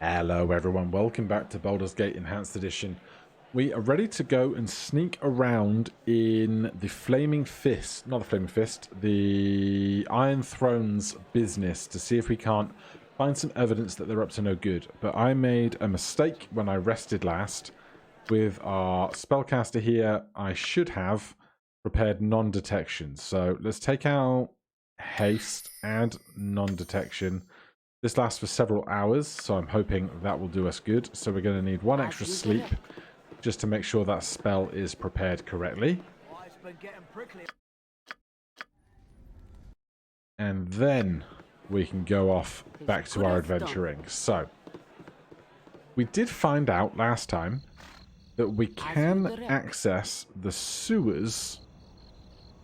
Hello everyone, welcome back to Baldur's Gate Enhanced Edition. We are ready to go and sneak around in the Flaming Fist, not the Flaming Fist, the Iron Throne's business to see if we can't find some evidence that they're up to no good. But I made a mistake when I rested last. With our spellcaster here, I should have prepared non-detection. So let's take out haste and non-detection. This lasts for several hours, so I'm hoping that will do us good. So we're going to need one extra sleep just to make sure that spell is prepared correctly. And then we can go off back to our adventuring. So we did find out last time that we can access the sewers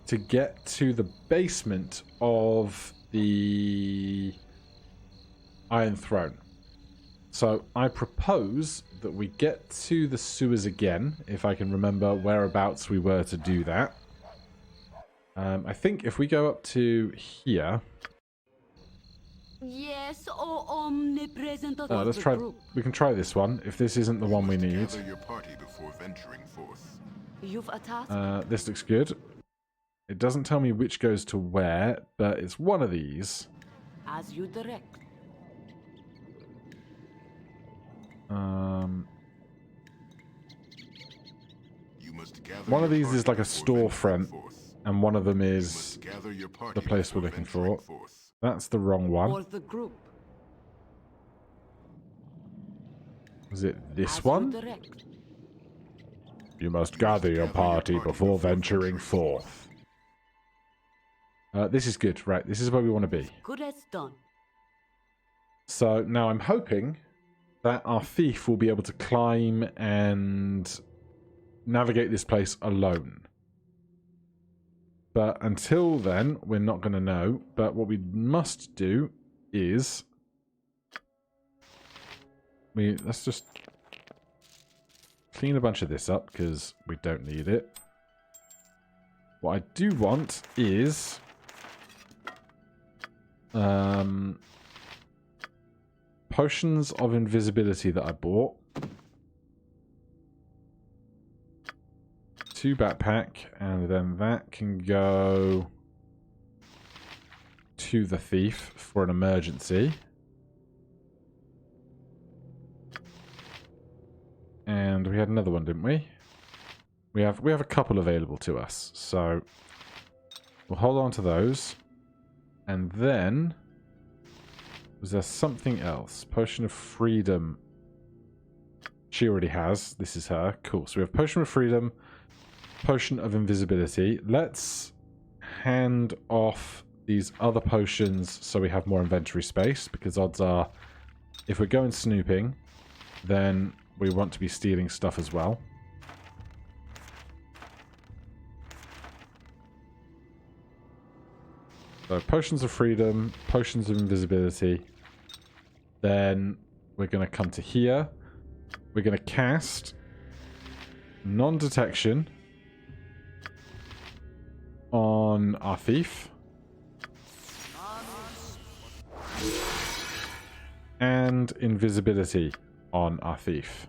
to get to the basement of the Iron Throne. So I propose that we get to the sewers again, if I can remember whereabouts we were to do that. I think if we go up to here... Yes, oh omnipresent. let's try. We can try this one, if this isn't the one we need. Gather your party before venturing forth. You've a task. This looks good. It doesn't tell me which goes to where, but it's one of these. As you direct. One of these is like a storefront, and one of them is the place we're looking for. That's the wrong one. Was it this one? You must gather your party before venturing forth. This is good, right? This is where we want to be. Good as done. So now I'm hoping that our thief will be able to climb and navigate this place alone. But until then, we're not going to know. But what we must do is... let's just clean a bunch of this up, because we don't need it. What I do want is... potions of invisibility that I bought. 2 backpack, and then that can go to the thief for an emergency. And we had another one, didn't we? We have a couple available to us, so we'll hold on to those. And then was there something else? Potion of Freedom. She already has. This is her. Cool. So we have Potion of Freedom, Potion of Invisibility. Let's hand off these other potions so we have more inventory space, because odds are if we're going snooping, then we want to be stealing stuff as well. So Potions of Freedom, Potions of Invisibility. Then we're going to come to here. We're going to cast non-detection on our thief. And invisibility on our thief.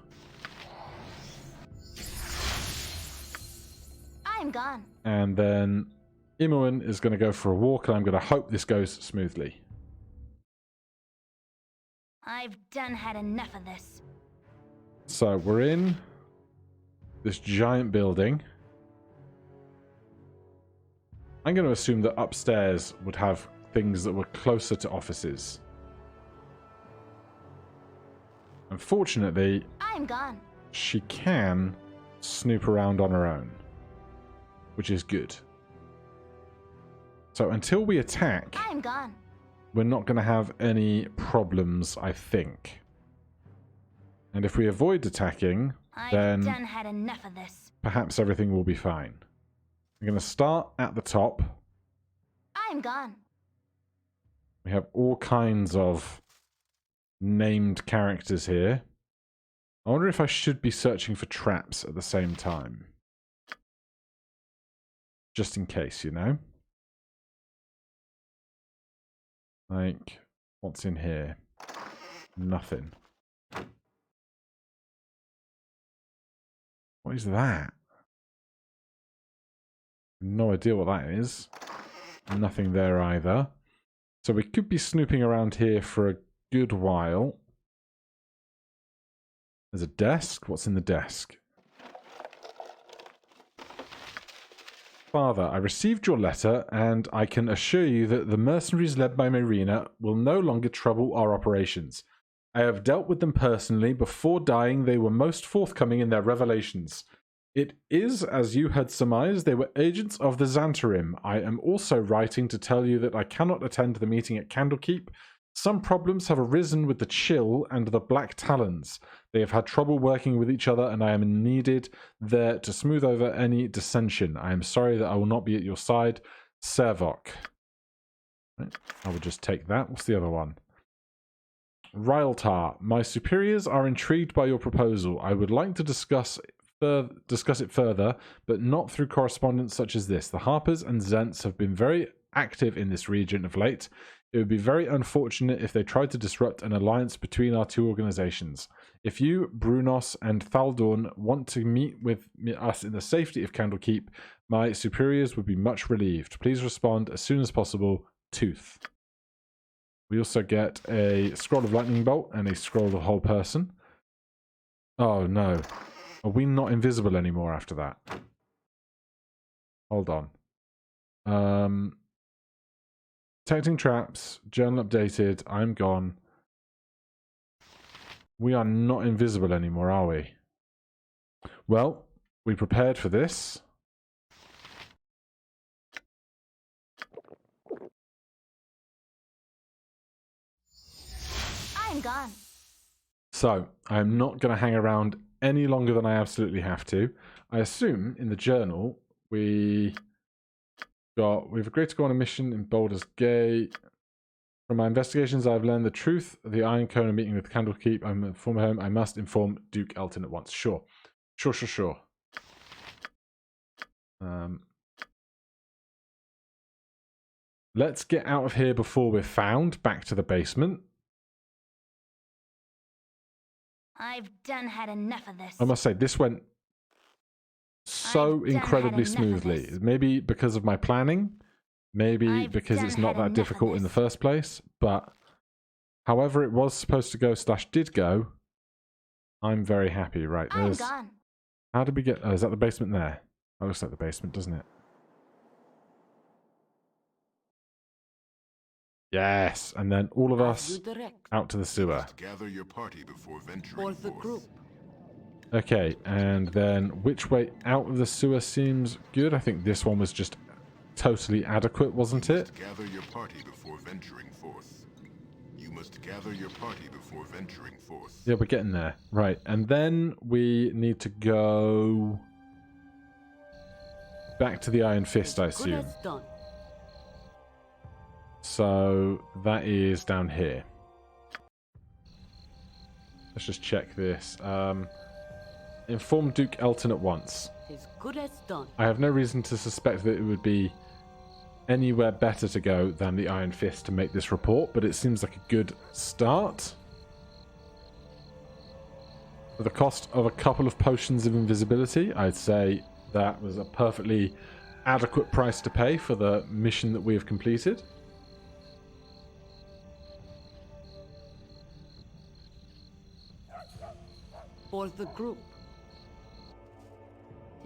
I'm gone. And then Imoen is going to go for a walk, and I'm going to hope this goes smoothly. I've done had enough of this. So we're in this giant building. I'm going to assume that upstairs would have things that were closer to offices. Unfortunately, I'm gone. She can snoop around on her own, which is good. So until we attack, I'm gone. We're not going to have any problems, I think. And if we avoid attacking, then I've done had enough of this. Perhaps everything will be fine. We're going to start at the top. I'm gone. We have all kinds of named characters here. I wonder if I should be searching for traps at the same time. Just in case, you know? Like, what's in here? Nothing. What is that? No idea what that is. Nothing there either. So we could be snooping around here for a good while. There's a desk. What's in the desk? Father, I received your letter, and I can assure you that the mercenaries led by Marina will no longer trouble our operations. I have dealt with them personally. Before dying, they were most forthcoming in their revelations. It is, as you had surmised, they were agents of the Xantarim. I am also writing to tell you that I cannot attend the meeting at Candlekeep. Some problems have arisen with the Chill and the Black Talons. They have had trouble working with each other, and I am needed there to smooth over any dissension. I am sorry that I will not be at your side. Servok. Right. I will just take that. What's the other one? Ryltar. My superiors are intrigued by your proposal. I would like to discuss it further, but not through correspondence such as this. The Harpers and Zents have been very active in this region of late. It would be very unfortunate if they tried to disrupt an alliance between our two organizations. If you, Brunos, and Thaldorn want to meet with us in the safety of Candlekeep, my superiors would be much relieved. Please respond as soon as possible. Tooth. We also get a scroll of lightning bolt and a scroll of whole person. Oh no. Are we not invisible anymore after that? Hold on. Detecting traps, journal updated, I'm gone. We are not invisible anymore, are we? Well, we prepared for this. I'm gone. So, I'm not going to hang around any longer than I absolutely have to. I assume in the journal we've agreed to go on a mission in Baldur's Gate. From my investigations, I've learned the truth of the Iron Cone meeting with Candlekeep. I'm a former home. I must inform Duke Elton at once. Sure. Sure. Let's get out of here before we're found. Back to the basement. I've done had enough of this. I must say, this went so incredibly smoothly. Maybe because of my planning. Maybe because it's not that difficult in the first place. But however it was supposed to go / did go, I'm very happy. Right, I'm gone. How did we get... Oh, is that the basement there? That looks like the basement, doesn't it? Yes, and then all of us out to the sewer. Gather your party before venturing forth. Okay, and then which way out of the sewer seems good? I think this one was just totally adequate, wasn't it? Gather your party before venturing forth. You must gather your party before venturing forth. Yeah, we're getting there. Right, and then we need to go back to the Iron Fist, I assume. So that is down here. Let's just check this. Inform Duke Elton at once. As good as done. I have no reason to suspect that it would be anywhere better to go than the Iron Fist to make this report, but it seems like a good start. For the cost of a couple of potions of invisibility, I'd say that was a perfectly adequate price to pay for the mission that we have completed. For the group.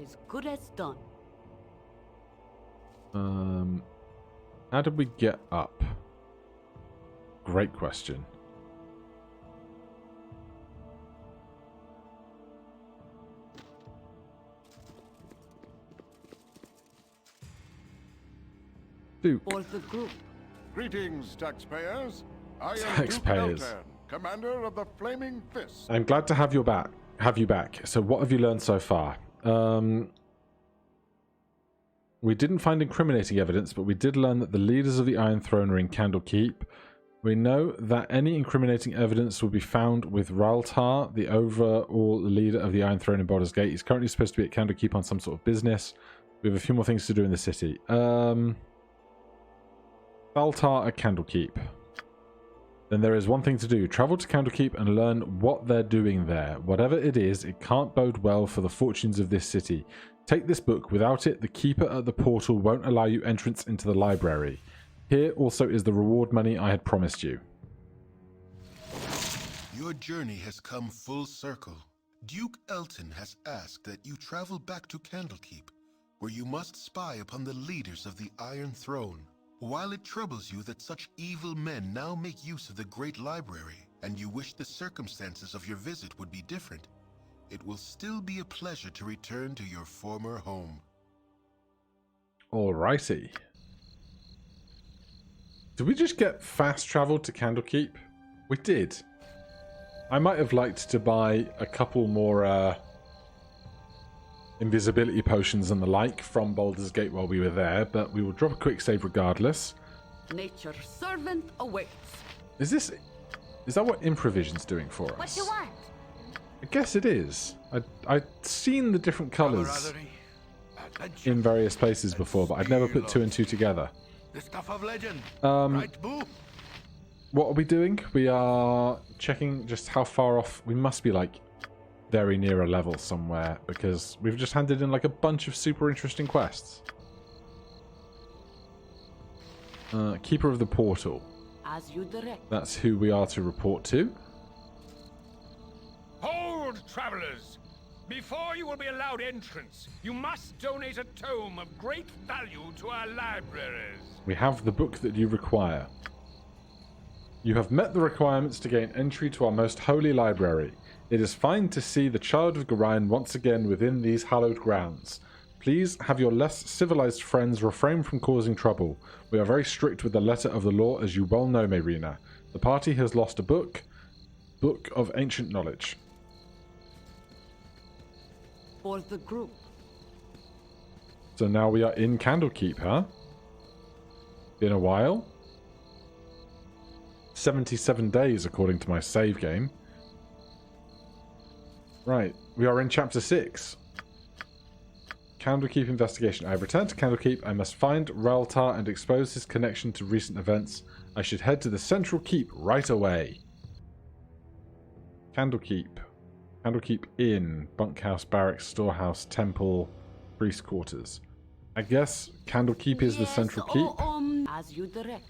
As good as done. How did we get up? Great question. Duke. For the group. Greetings, taxpayers. I am Taxpayers. Duke Elton, commander of the Flaming Fist. I'm glad to have you back. So what have you learned so far? We didn't find incriminating evidence, but we did learn that the leaders of the Iron Throne are in Candlekeep. We know that any incriminating evidence will be found with Ryltar, the overall leader of the Iron Throne in Baldur's Gate. He's currently supposed to be at Candlekeep on some sort of business. We have a few more things to do in the city. Ryltar at Candlekeep. then there is one thing to do. Travel to Candlekeep and learn what they're doing there. Whatever it is, it can't bode well for the fortunes of this city. Take this book. Without it, the keeper at the portal won't allow you entrance into the library. Here also is the reward money I had promised you. Your journey has come full circle. Duke Elton has asked that you travel back to Candlekeep, where you must spy upon the leaders of the Iron Throne. While it troubles you that such evil men now make use of the Great Library, and you wish the circumstances of your visit would be different, it will still be a pleasure to return to your former home. Alrighty. Did we just get fast travel to Candlekeep? We did. I might have liked to buy a couple more invisibility potions and the like from Baldur's Gate while we were there, but we will drop a quick save regardless. Nature's servant awaits. Is that what Improvision's doing for us? What you want? I guess it is. I'd seen the different colours in various places before, but I'd never put two and two together. The stuff of legend, right, Boo? What are we doing? We are checking just how far off. We must be like very near a level somewhere, because we've just handed in like a bunch of super interesting quests. Keeper of the Portal. As you direct. That's who we are to report to. Hold, travelers! Before you will be allowed entrance, you must donate a tome of great value to our libraries. We have the book that you require. You have met the requirements to gain entry to our most holy library. It is fine to see the Child of Gorion once again within these hallowed grounds. Please have your less civilized friends refrain from causing trouble. We are very strict with the letter of the law, as you well know, Mayrina. The party has lost a book of ancient knowledge. For the group. So now we are in Candlekeep, huh? Been a while. 77 days according to my save game. Right, we are in chapter 6. Candlekeep investigation. I have returned to Candlekeep. I must find Raltar and expose his connection to recent events. I should head to the central keep right away. Candlekeep. Candlekeep Inn, bunkhouse, barracks, storehouse, temple, priest quarters. I guess Candlekeep is the central keep. As you direct.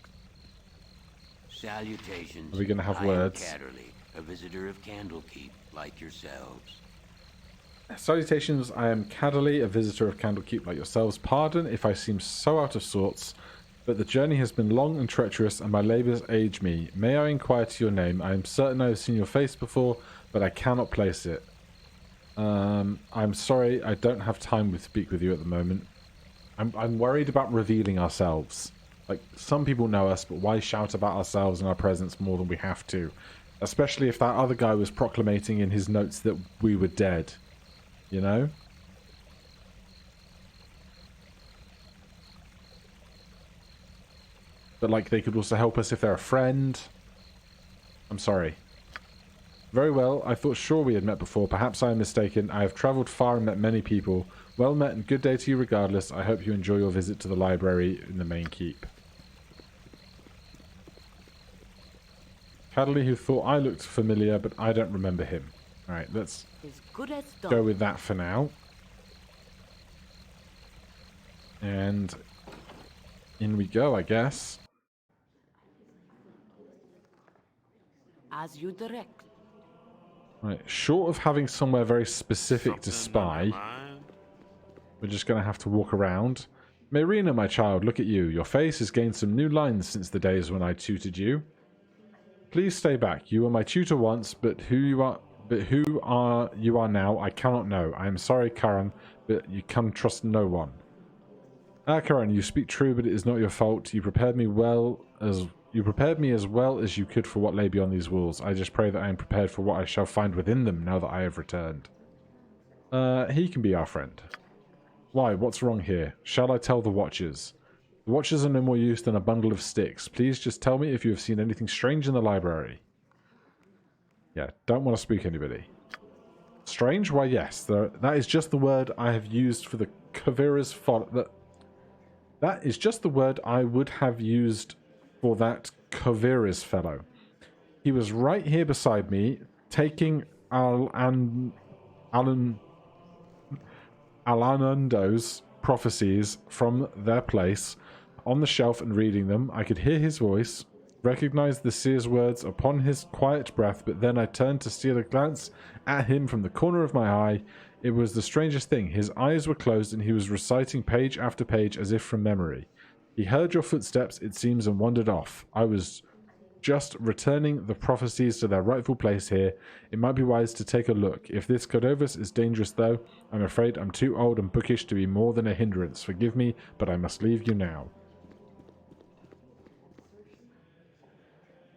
Salutations. Are we going to have I words? am Catterley, a visitor of Candlekeep, like yourselves. Salutations, I am Cadderley, a visitor of Candlekeep like yourselves. Pardon if I seem so out of sorts, but the journey has been long and treacherous, and my labours age me. May I inquire to your name? I am certain I have seen your face before, but I cannot place it. I'm sorry, I don't have time to speak with you at the moment. I'm worried about revealing ourselves. Like, some people know us, but why shout about ourselves and our presence more than we have to? Especially if that other guy was proclamating in his notes that we were dead. You know? But, like, they could also help us if they're a friend. I'm sorry. Very well, I thought sure we had met before. Perhaps I am mistaken. I have travelled far and met many people. Well met and good day to you regardless. I hope you enjoy your visit to the library in the main keep. Cadley, who thought I looked familiar, but I don't remember him. Alright, let's go with that for now. And in we go, I guess. As you direct. Right, short of having somewhere very specific to spy, we're just going to have to walk around. Mayrina, my child, look at you. Your face has gained some new lines since the days when I tutored you. Please stay back. You were my tutor once, but who you are now, I cannot know. I am sorry, Karan, but you can trust no one. Ah, Karan, you speak true, but it is not your fault. You prepared me as well as you could for what lay beyond these walls. I just pray that I am prepared for what I shall find within them now that I have returned. He can be our friend. Why? What's wrong here? Shall I tell the Watchers? The Watchers are no more use than a bundle of sticks. Please just tell me if you have seen anything strange in the library. Yeah, don't want to spook anybody. Strange? Why, yes. That is just the word I have used for the Kavira's follow. That is just the word I would have used for that Kavira's fellow. He was right here beside me, taking Alanundo's prophecies from their place on the shelf and reading them. I could hear his voice, recognize the seer's words upon his quiet breath, but then I turned to steal a glance at him from the corner of my eye. It was the strangest thing. His eyes were closed and he was reciting page after page as if from memory. He heard your footsteps, it seems, and wandered off. I was just returning the prophecies to their rightful place here. It might be wise to take a look. If this Cordovas is dangerous, though, I'm afraid I'm too old and bookish to be more than a hindrance. Forgive me, but I must leave you now.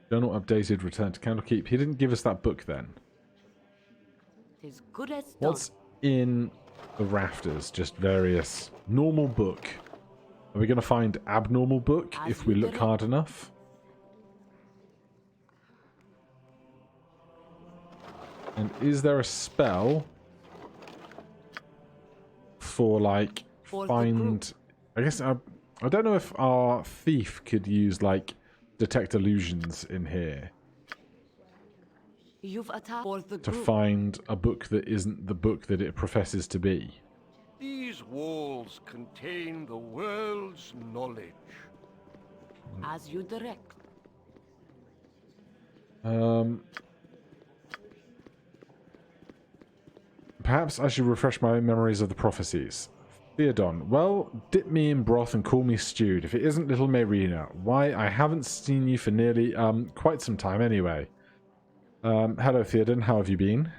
Journal updated, return to Candlekeep. He didn't give us that book then. Tis good as done. What's in the rafters? Just various normal book. Are we going to find abnormal book if we look hard enough? And is there a spell for, like, find... I guess I don't know if our thief could use, like, detect illusions in here You've attacked for the to group. find a book that isn't the book that it professes to be. These walls contain the world's knowledge. As you direct. Perhaps I should refresh my memories of the prophecies. Theodon, well, dip me in broth and call me stewed. If it isn't little Marina, why, I haven't seen you for nearly, quite some time anyway. Hello Theodon, how have you been?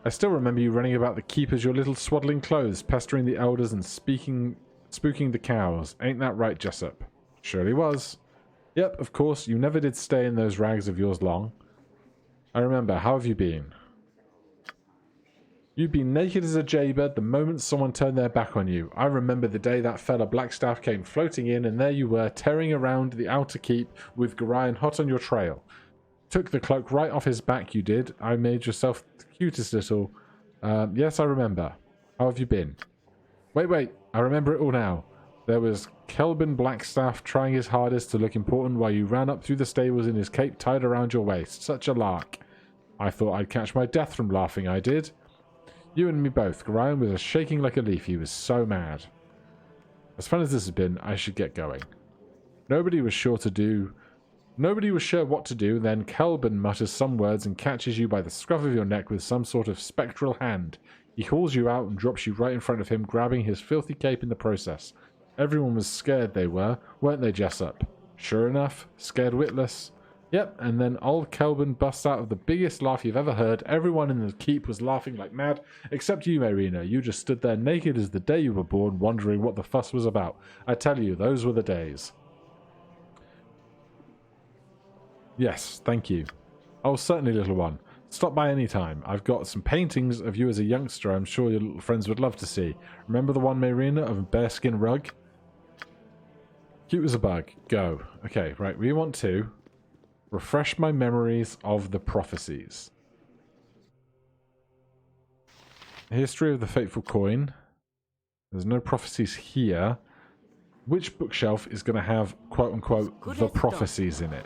I still remember you running about the keep as your little swaddling clothes, pestering the elders and spooking the cows. Ain't that right, Jessup? Surely was. Yep, of course, you never did stay in those rags of yours long. I remember, how have you been? You'd been naked as a jaybird the moment someone turned their back on you. I remember the day that fella Blackstaff came floating in, and there you were, tearing around the outer keep with Gorion hot on your trail. Took the cloak right off his back, you did. I made yourself the cutest little... yes, I remember. How have you been? Wait, I remember it all now. There was Kelvin Blackstaff trying his hardest to look important while you ran up through the stables in his cape tied around your waist. Such a lark. I thought I'd catch my death from laughing, I did. You and me both. Gorion was shaking like a leaf. He was so mad. As fun as this has been, I should get going. Nobody was sure what to do, then Kelvin mutters some words and catches you by the scruff of your neck with some sort of spectral hand. He hauls you out and drops you right in front of him, grabbing his filthy cape in the process. Everyone was scared they were, weren't they, Jessup? Sure enough, scared witless. Yep, and then old Kelvin busts out of the biggest laugh you've ever heard. Everyone in the keep was laughing like mad, except you, Marina. You just stood there naked as the day you were born, wondering what the fuss was about. I tell you, those were the days. Yes, thank you. Oh, certainly, little one. Stop by any time. I've got some paintings of you as a youngster I'm sure your little friends would love to see. Remember the one, Marina, of a bearskin rug? Cute as a bug. Go. Okay, right, we want to refresh my memories of the prophecies. History of the Fateful Coin. There's no prophecies here. Which bookshelf is going to have, quote-unquote, the prophecies in it?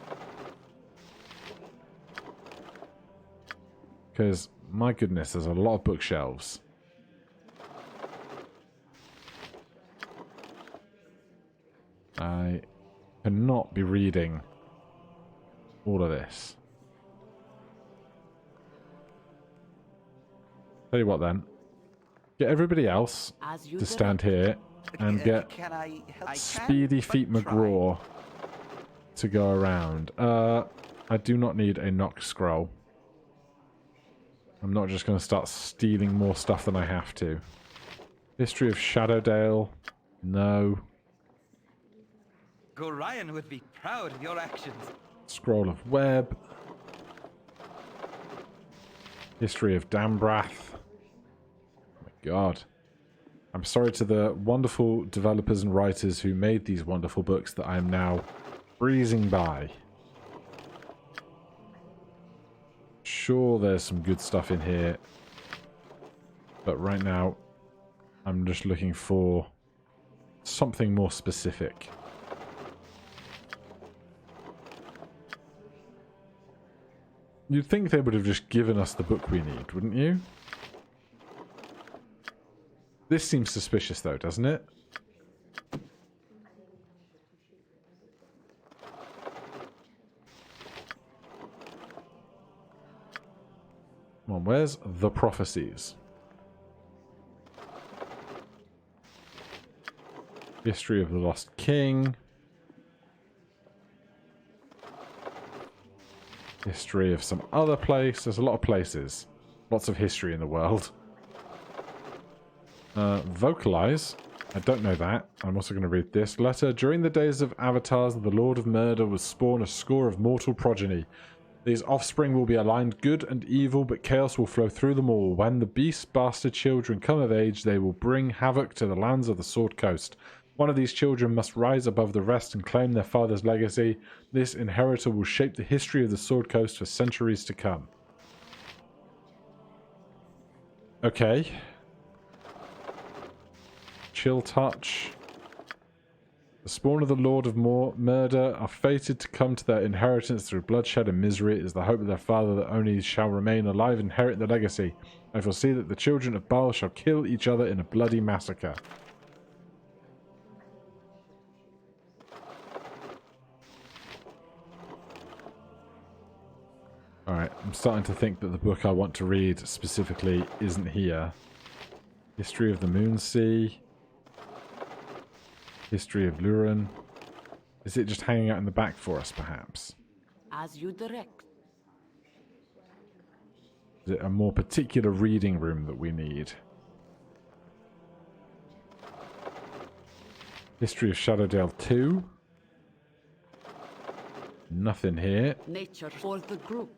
Because, my goodness, there's a lot of bookshelves. I cannot be reading all of this. Tell you what then. Get everybody else to stand here and get Speedy Feet McGraw to go around. I do not need a knock scroll. I'm not just going to start stealing more stuff than I have to. History of Shadowdale. No. Gorion would be proud of your actions. Scroll of Web. History of Dambrath. Oh my god. I'm sorry to the wonderful developers and writers who made these wonderful books that I am now breezing by. Sure, there's some good stuff in here. But right now, I'm just looking for something more specific. You'd think they would have just given us the book we need, wouldn't you? This seems suspicious though, doesn't it? Come on, where's the prophecies? History of the Lost King. History of some other place. There's a lot of places. Lots of history in the world. Vocalize. I don't know that. I'm also going to read this. Letter. During the days of avatars, the Lord of Murder was spawned a score of mortal progeny. These offspring will be aligned good and evil, but chaos will flow through them all. When the beast bastard children come of age, they will bring havoc to the lands of the Sword Coast. One of these children must rise above the rest and claim their father's legacy. This inheritor will shape the history of the Sword Coast for centuries to come. Okay. Chill touch. The spawn of the Lord of Murder are fated to come to their inheritance through bloodshed and misery. It is the hope of their father that only shall remain alive and inherit the legacy. I foresee that the children of Baal shall kill each other in a bloody massacre. Alright, I'm starting to think that the book I want to read specifically isn't here. History of the Moonsea. History of Luren. Is it just hanging out in the back for us, perhaps? As you direct. Is it a more particular reading room that we need? History of Shadowdale 2. Nothing here. Nature for the group.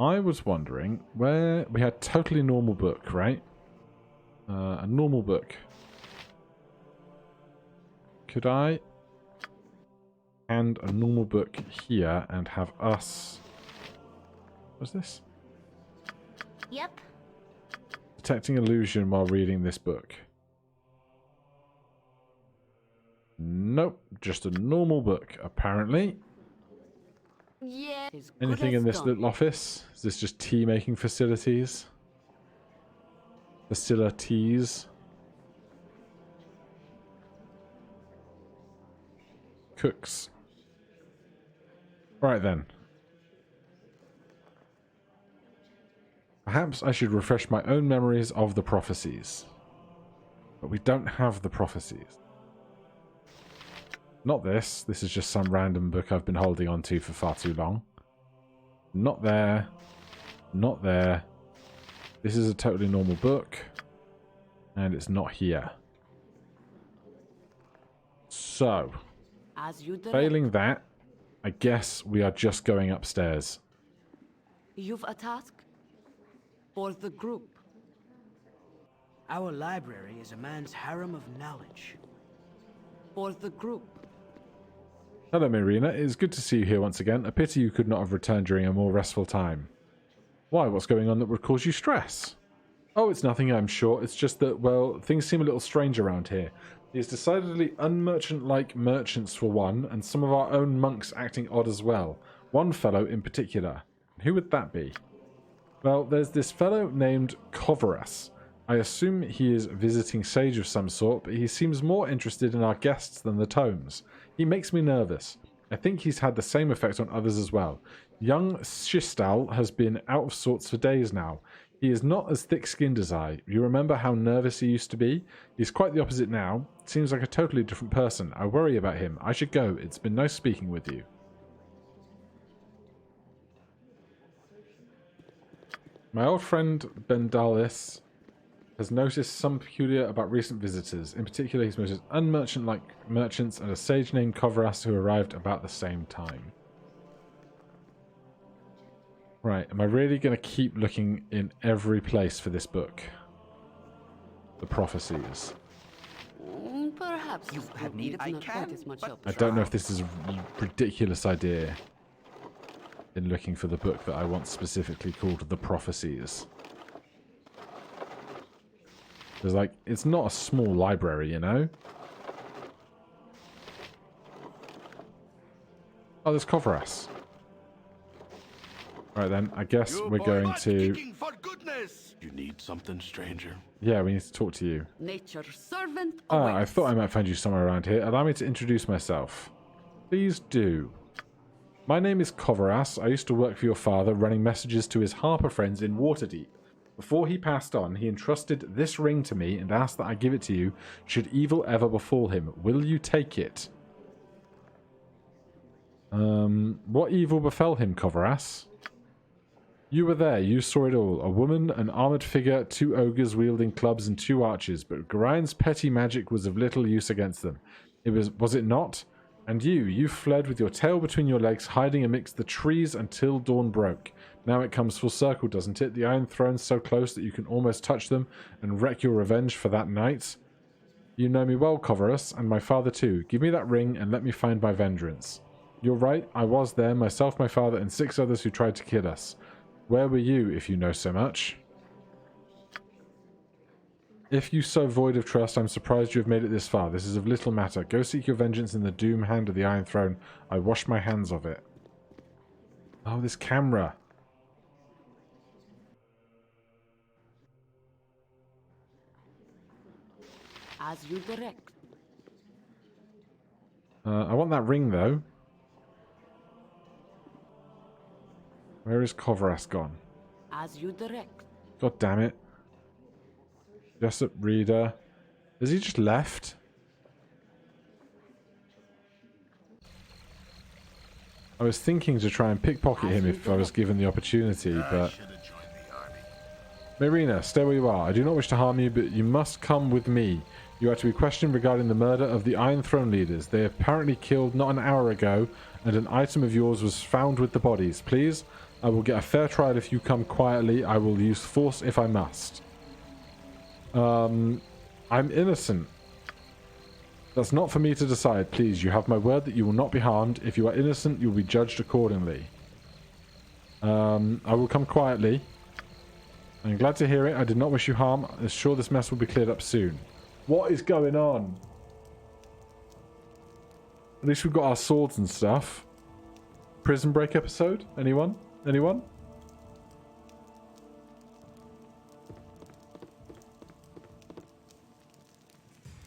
I was wondering where we had totally normal book, right? A normal book. Could I hand a normal book here and have us... What's this? Yep. Detecting illusion while reading this book. Nope, just a normal book, apparently. Yeah. Anything in this little office? Is this just tea making facilities? Facilities. Cooks. Right then. Perhaps I should refresh my own memories of the prophecies. But we don't have the prophecies. Not this. This is just some random book I've been holding on to for far too long. Not there. Not there. This is a totally normal book. And it's not here. So, As you direct. failing that, I guess we are just going upstairs. You've a task? For the group. Our library is a man's harem of knowledge. For the group. Hello, Marina. It is good to see you here once again. A pity you could not have returned during a more restful time. Why? What's going on that would cause you stress? Oh, it's nothing, I'm sure. It's just that, well, things seem a little strange around here. There's decidedly unmerchant-like merchants for one, and some of our own monks acting odd as well. One fellow in particular. Who would that be? Well, there's this fellow named Kovaras. I assume he is a visiting sage of some sort, but he seems more interested in our guests than the tomes. He makes me nervous. I think he's had the same effect on others as well. Young Shistal has been out of sorts for days now. He is not as thick-skinned as I. You remember how nervous he used to be? He's quite the opposite now. Seems like a totally different person. I worry about him. I should go. It's been nice speaking with you. My old friend Bendalis has noticed some peculiar about recent visitors. In particular, he's noticed unmerchant-like merchants and a sage named Kovaras who arrived about the same time. Right, am I really going to keep looking in every place for this book? The prophecies. Perhaps You have need of it's I not can, quite as much but- help. I don't know if this is a ridiculous idea in looking for the book that I want specifically called The Prophecies. There's like, it's not a small library, you know? Oh, there's Kovaras. Right then, I guess we're going to... For goodness! You need something, stranger? Yeah, we need to talk to you. Nature's servant Ah, I awaits. thought I might find you somewhere around here. Allow me to introduce myself. Please do. My name is Kovaras. I used to work for your father, running messages to his Harper friends in Waterdeep. Before he passed on, he entrusted this ring to me and asked that I give it to you should evil ever befall him. Will you take it? What evil befell him, Kovaras? You were there, you saw it all. A woman, an armoured figure, 2 ogres wielding clubs and 2 archers, but Gorian's petty magic was of little use against them. Was it not? And you fled with your tail between your legs, hiding amidst the trees until dawn broke. Now it comes full circle, doesn't it? The Iron Throne's so close that you can almost touch them and wreak your revenge for that night. You know me well, Kovaras, and my father too. Give me that ring and let me find my vengeance. You're right, I was there, myself, my father, and 6 others who tried to kill us. Where were you, if you know so much? If you so void of trust, I'm surprised you have made it this far. This is of little matter. Go seek your vengeance in the doom hand of the Iron Throne. I wash my hands of it. Oh, this camera. As you direct. I want that ring, though. Where is Kovaras gone? As you direct. God damn it. Jessup Reader. Has he just left? I was thinking to try and pickpocket him if I was given the opportunity, but... Marina, stay where you are. I do not wish to harm you, but you must come with me. You are to be questioned regarding the murder of the Iron Throne leaders. They apparently killed not an hour ago, and an item of yours was found with the bodies. Please, I will get a fair trial if you come quietly. I will use force if I must. I'm innocent. That's not for me to decide. Please, you have my word that you will not be harmed. If you are innocent, you will be judged accordingly. I will come quietly. I'm glad to hear it. I did not wish you harm. I'm sure this mess will be cleared up soon. What is going on? At least we've got our swords and stuff. Prison Break episode? Anyone? Anyone?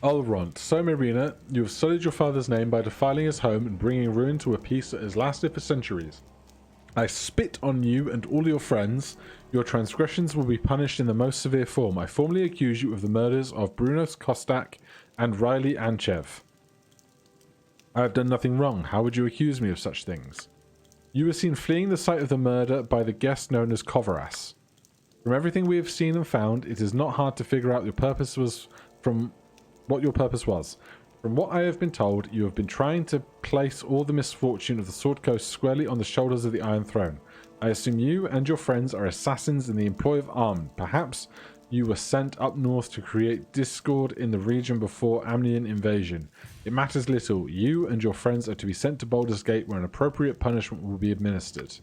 Ulront. So, Marina, you have sullied your father's name by defiling his home and bringing ruin to a peace that has lasted for centuries. I spit on you and all your friends. Your transgressions will be punished in the most severe form. I formally accuse you of the murders of Brunos Kostak and Riley Anchev. I have done nothing wrong. How would you accuse me of such things? You were seen fleeing the site of the murder by the guest known as Kovaras. From everything we have seen and found, it is not hard to figure out what your purpose was. From what I have been told, you have been trying to place all the misfortune of the Sword Coast squarely on the shoulders of the Iron Throne. I assume you and your friends are assassins in the employ of Arm. Perhaps you were sent up north to create discord in the region before Amnian invasion. It matters little. You and your friends are to be sent to Baldur's Gate where an appropriate punishment will be administered.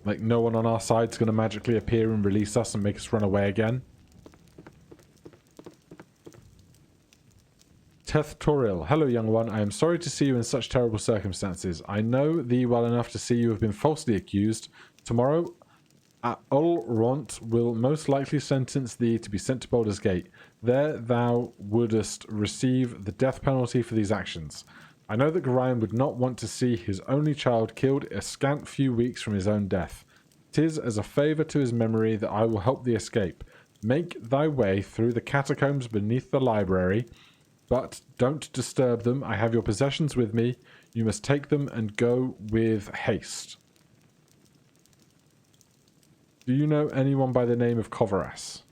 Like, no one on our side's going to magically appear and release us and make us run away again. Teth Toril. Hello, young one. I am sorry to see you in such terrible circumstances. I know thee well enough to see you have been falsely accused. Tomorrow, Ulront will most likely sentence thee to be sent to Baldur's Gate. There thou wouldst receive the death penalty for these actions. I know that Gorion would not want to see his only child killed a scant few weeks from his own death. 'Tis as a favour to his memory that I will help thee escape. Make thy way through the catacombs beneath the library, but don't disturb them. I have your possessions with me. You must take them and go with haste. Do you know anyone by the name of Kovaras?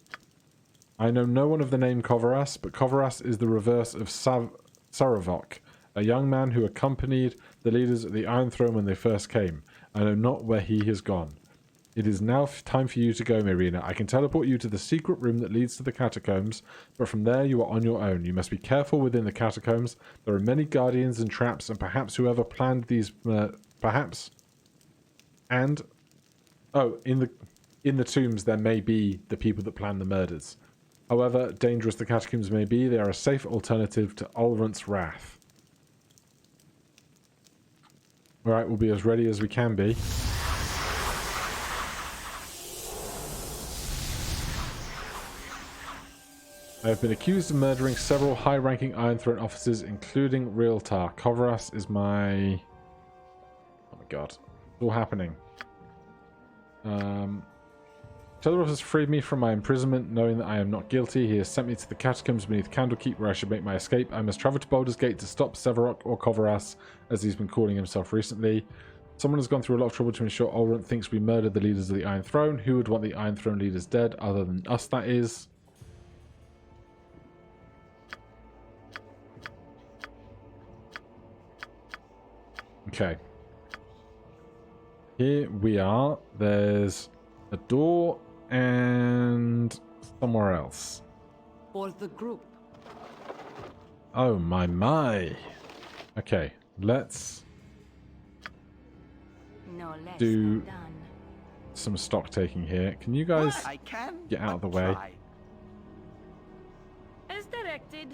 I know no one of the name Kovaras, but Kovaras is the reverse of Saravok, a young man who accompanied the leaders of the Iron Throne when they first came. I know not where he has gone. It is now time for you to go, Marina. I can teleport you to the secret room that leads to the catacombs, but from there you are on your own. You must be careful within the catacombs. There are many guardians and traps, and perhaps whoever planned these... in the tombs there may be the people that planned the murders. However dangerous the catacombs may be, they are a safe alternative to Ulrunt's wrath. Alright, we'll be as ready as we can be. I have been accused of murdering several high-ranking Iron Throne officers, including Realtar. Kovras is my... Oh my god. It's all happening. Teleros has freed me from my imprisonment, knowing that I am not guilty. He has sent me to the catacombs beneath Candlekeep, where I should make my escape. I must travel to Baldur's Gate to stop Severok, or Kovras, as he's been calling himself recently. Someone has gone through a lot of trouble to ensure Ulrant thinks we murdered the leaders of the Iron Throne. Who would want the Iron Throne leaders dead, other than us, that is? Okay. Here we are. There's a door and somewhere else. For the group. Oh my. Okay, let's No less do than done. some stock taking here. Can you guys I can get out of the but way? try. As directed.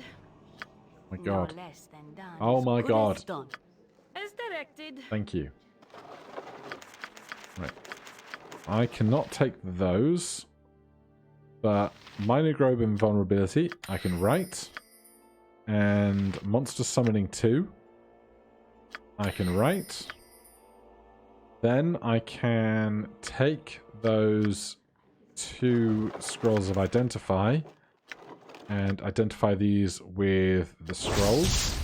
Oh my god. No less than done. Oh my Good god. as done. As directed. Thank you. Right. I cannot take those, but Minor Grobe Invulnerability I can write, and Monster Summoning 2 I can write. Then I can take those 2 Scrolls of Identify and identify these with the scrolls.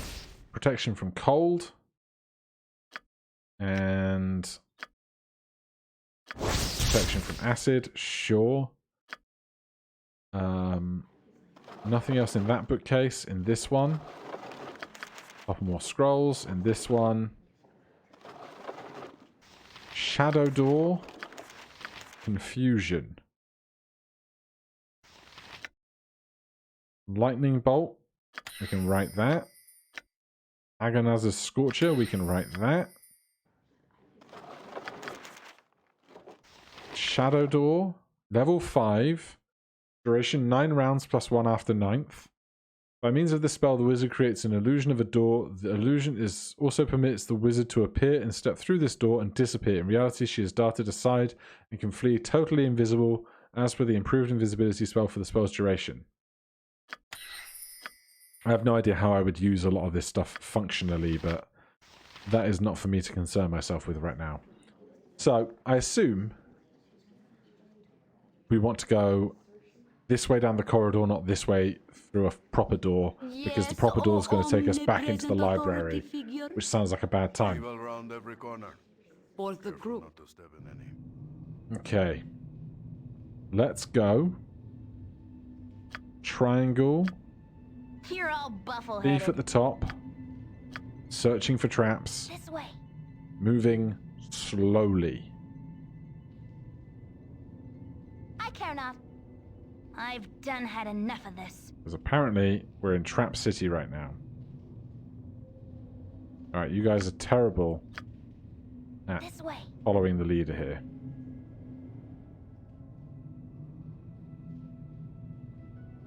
Protection from cold and protection from acid, sure. Nothing else in that bookcase. In this one, couple more scrolls. In this one, Shadow Door, Confusion, Lightning Bolt. We can write that. Agonaz's Scorcher. We can write that. Shadow Door, level 5, duration 9 rounds plus 1 after 9th. By means of this spell, the wizard creates an illusion of a door. The illusion also permits the wizard to appear and step through this door and disappear. In reality, she is darted aside and can flee totally invisible, as per the improved invisibility spell for the spell's duration. I have no idea how I would use a lot of this stuff functionally, but that is not for me to concern myself with right now. So, I assume we want to go this way down the corridor, not this way through a proper door, because the proper door is going to take us back into the library, which sounds like a bad time. Well round every corner. For the group. Not to step in any. Okay. Let's go. Triangle. You're all Beef buffle-headed. at the top. Searching for traps. This way. Moving slowly. I care not. I've done had enough of this. Because apparently we're in Trap City right now. Alright, you guys are terrible at This way. following the leader here.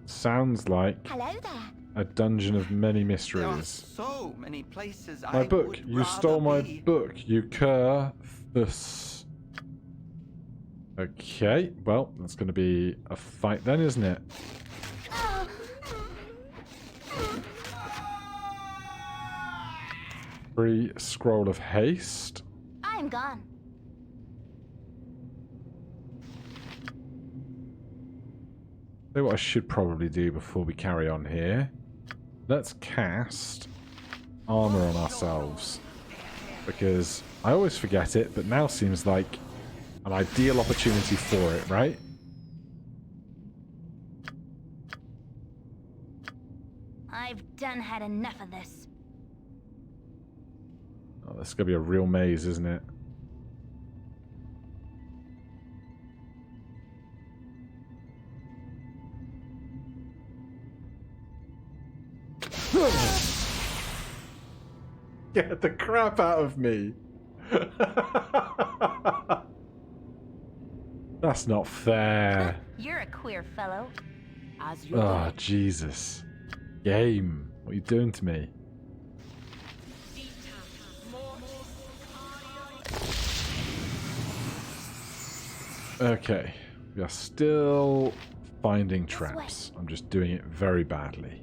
Sounds like Hello there. a dungeon of many There are mysteries. so many places My I book. would You rather stole my be. book. You cur. This. Okay. Well, that's going to be a fight then, isn't it? Free Scroll of Haste. I'm gone. Say what I should probably do before we carry on here. Let's cast armor on ourselves. Because I always forget it, but now seems like an ideal opportunity for it, right? I've done had enough of this. Oh, this is going to be a real maze, isn't it? Get the crap out of me! That's not fair. You're a queer fellow. As you Oh, like. Jesus. Game. What are you doing to me? Okay. We are still finding way. traps. I'm just doing it very badly.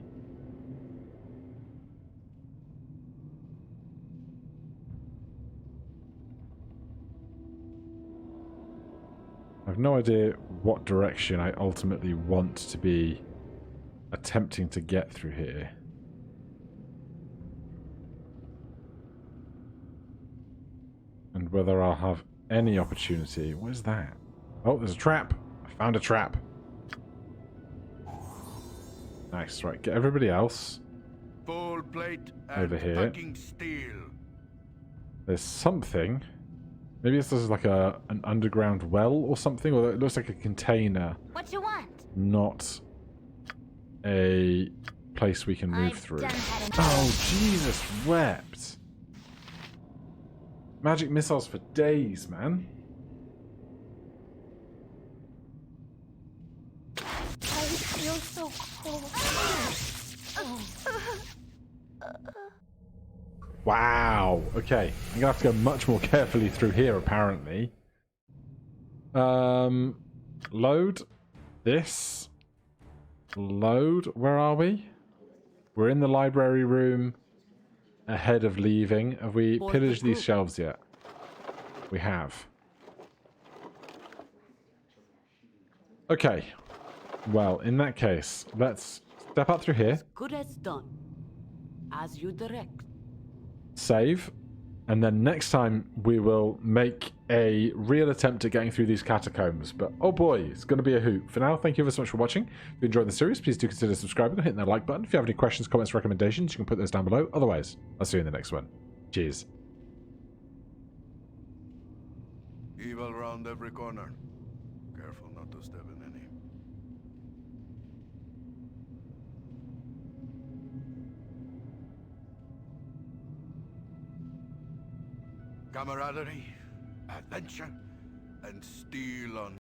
I have no idea what direction I ultimately want to be attempting to get through here. And whether I'll have any opportunity. What is that? Oh, there's a trap. I found a trap. Nice. Right, get everybody else Full plate over and here. fucking steel. There's something. Maybe this is like an underground well or something, or it looks like a container, What you want? not a place we can move I've through. done had enough. Oh, Jesus wept. Magic missiles for days, man. I feel so cold. Wow. Okay. I'm going to have to go much more carefully through here, apparently. Load. This. Load. Where are we? We're in the library room ahead of leaving. Have we pillaged these shelves yet? We have. Okay. Well, in that case, let's step up through here. Good as done. As you direct. Save, and then next time we will make a real attempt at getting through these catacombs. But oh boy, it's going to be a hoot. For now, thank you ever so much for watching. If you enjoyed the series, please do consider subscribing and hitting that like button. If you have any questions, comments, recommendations, you can put those down below. Otherwise, I'll see you in the next one. Cheers. Evil round every corner. Careful not to step in any. Camaraderie, adventure, and steel on